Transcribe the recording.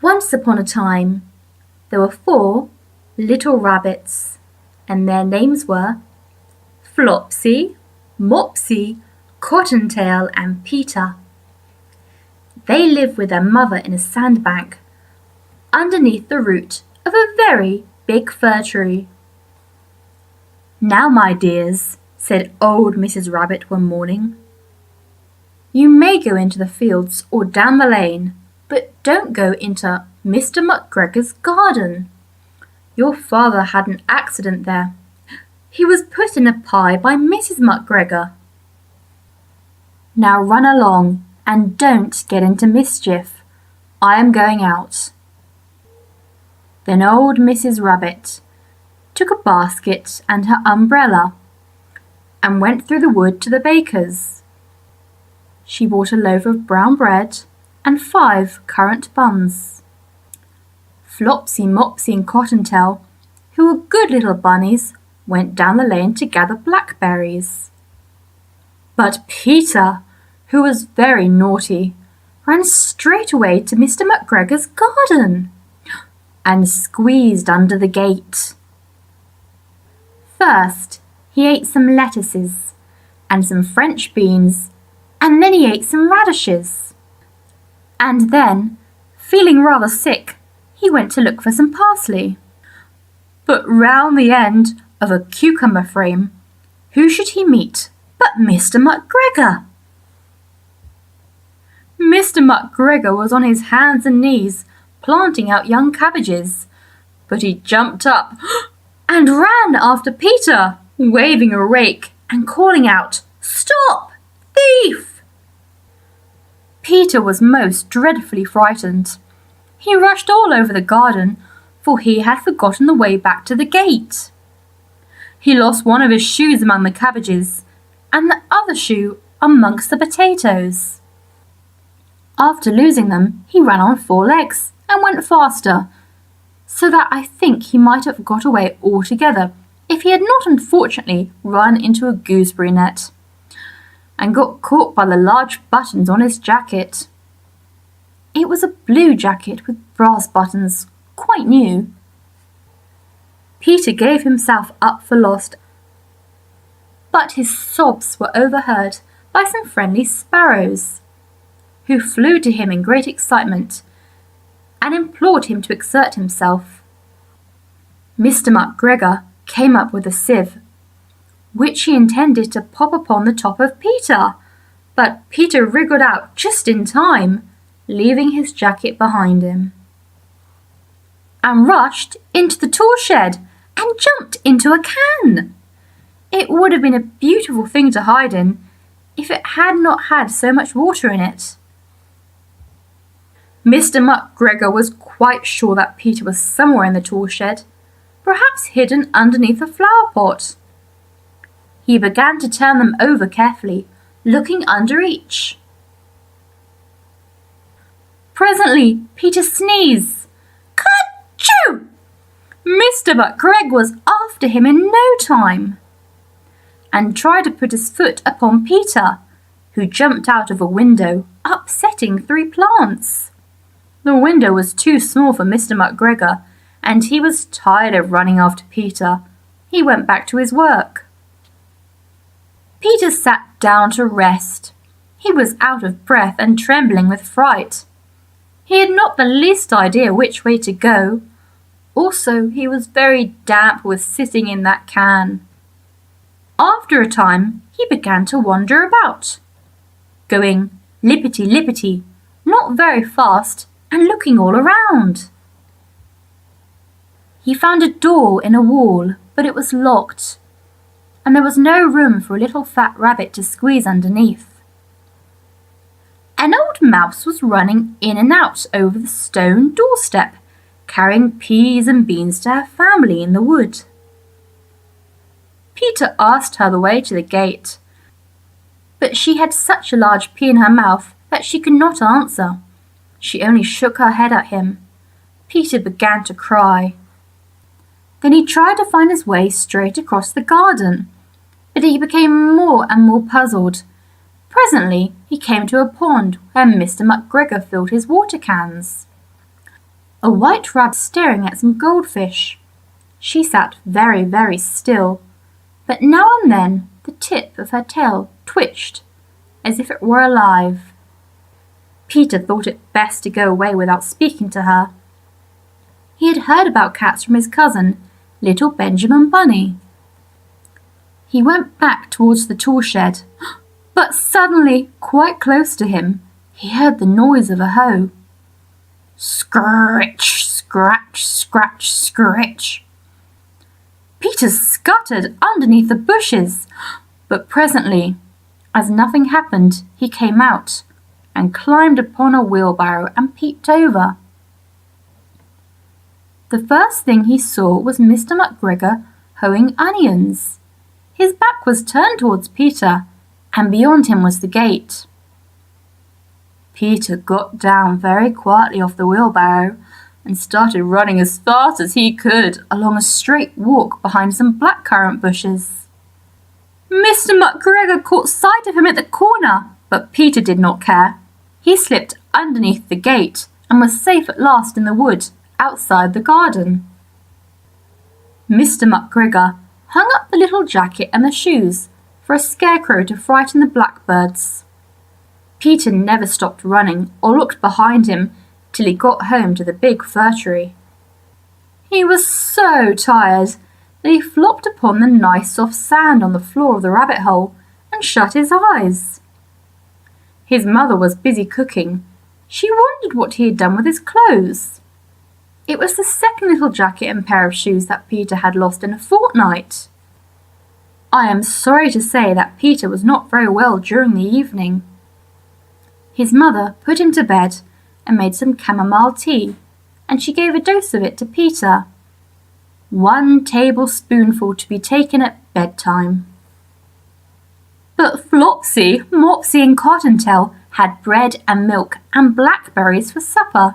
Once upon a time, there were 4 little rabbits, and their names were Flopsy, Mopsy, Cottontail, and Peter. They lived with their mother in a sandbank, underneath the root of a very big fir tree. "Now, my dears," said old Mrs. Rabbit one morning, "you may go into the fields or down the lane, but don't go into Mr. McGregor's garden. Your father had an accident there. He was put in a pie by Mrs. McGregor. Now run along and don't get into mischief. I am going out." Then old Mrs. Rabbit took a basket and her umbrella and went through the wood to the baker's. She bought a loaf of brown bread and 5 currant buns. Flopsy, Mopsy, and Cottontail, who were good little bunnies, went down the lane to gather blackberries. But Peter, who was very naughty, ran straight away to Mr. McGregor's garden and squeezed under the gate. First, he ate some lettuces and some French beans, and then he ate some radishes. And then, feeling rather sick, he went to look for some parsley. But round the end of a cucumber frame, who should he meet but Mr. McGregor? Mr. McGregor was on his hands and knees, planting out young cabbages, but he jumped up and ran after Peter, waving a rake and calling out, "Stop, thief!" Peter was most dreadfully frightened. He rushed all over the garden, for he had forgotten the way back to the gate. He lost one of his shoes among the cabbages, and the other shoe amongst the potatoes. After losing them, he ran on 4 legs and went faster, so that I think he might have got away altogether if he had not unfortunately run into a gooseberry net and got caught by the large buttons on his jacket. It was a blue jacket with brass buttons, quite new. Peter gave himself up for lost, but his sobs were overheard by some friendly sparrows, who flew to him in great excitement and implored him to exert himself. Mr. McGregor came up with a sieve, which he intended to pop upon the top of Peter, but Peter wriggled out just in time, leaving his jacket behind him, and rushed into the tool shed and jumped into a can. It would have been a beautiful thing to hide in if it had not had so much water in it. Mr. McGregor was quite sure that Peter was somewhere in the tool shed, perhaps hidden underneath a flower pot. He began to turn them over carefully, looking under each. Presently, Peter sneezed. "Ker-choo!" Mr. McGregor was after him in no time, and tried to put his foot upon Peter, who jumped out of a window, upsetting 3 plants. The window was too small for Mr. McGregor, and he was tired of running after Peter. He went back to his work. Peter sat down to rest. He was out of breath and trembling with fright. He had not the least idea which way to go. Also, he was very damp with sitting in that can. After a time, he began to wander about, going lippity-lippity, not very fast, and looking all around. He found a door in a wall, but it was locked, and there was no room for a little fat rabbit to squeeze underneath. An old mouse was running in and out over the stone doorstep, carrying peas and beans to her family in the wood. Peter asked her the way to the gate, but she had such a large pea in her mouth that she could not answer. She only shook her head at him. Peter began to cry. Then he tried to find his way straight across the garden, but he became more and more puzzled. Presently he came to a pond where Mr. McGregor filled his water cans. a white rabbit staring at some goldfish. She sat very, very still, but now and then the tip of her tail twitched as if it were alive. Peter thought it best to go away without speaking to her. He had heard about cats from his cousin, little Benjamin Bunny. He went back towards the tool shed, but suddenly, quite close to him, he heard the noise of a hoe. Scritch, scratch, scratch, scritch. Peter scuttered underneath the bushes, but presently, as nothing happened, he came out and climbed upon a wheelbarrow and peeped over. The first thing he saw was Mr. McGregor hoeing onions. His back was turned towards Peter, and beyond him was the gate. Peter got down very quietly off the wheelbarrow and started running as fast as he could along a straight walk behind some blackcurrant bushes. Mr. McGregor caught sight of him at the corner, but Peter did not care. He slipped underneath the gate and was safe at last in the wood outside the garden. Mr. McGregor hung up the little jacket and the shoes for a scarecrow to frighten the blackbirds. Peter never stopped running or looked behind him till he got home to the big fir tree. He was so tired that he flopped upon the nice soft sand on the floor of the rabbit hole and shut his eyes. His mother was busy cooking. She wondered what he had done with his clothes. It was the second little jacket and pair of shoes that Peter had lost in a fortnight. I am sorry to say that Peter was not very well during the evening. His mother put him to bed and made some chamomile tea, and she gave a dose of it to Peter. 1 tablespoonful to be taken at bedtime. But Flopsy, Mopsy and Cottontail had bread and milk and blackberries for supper.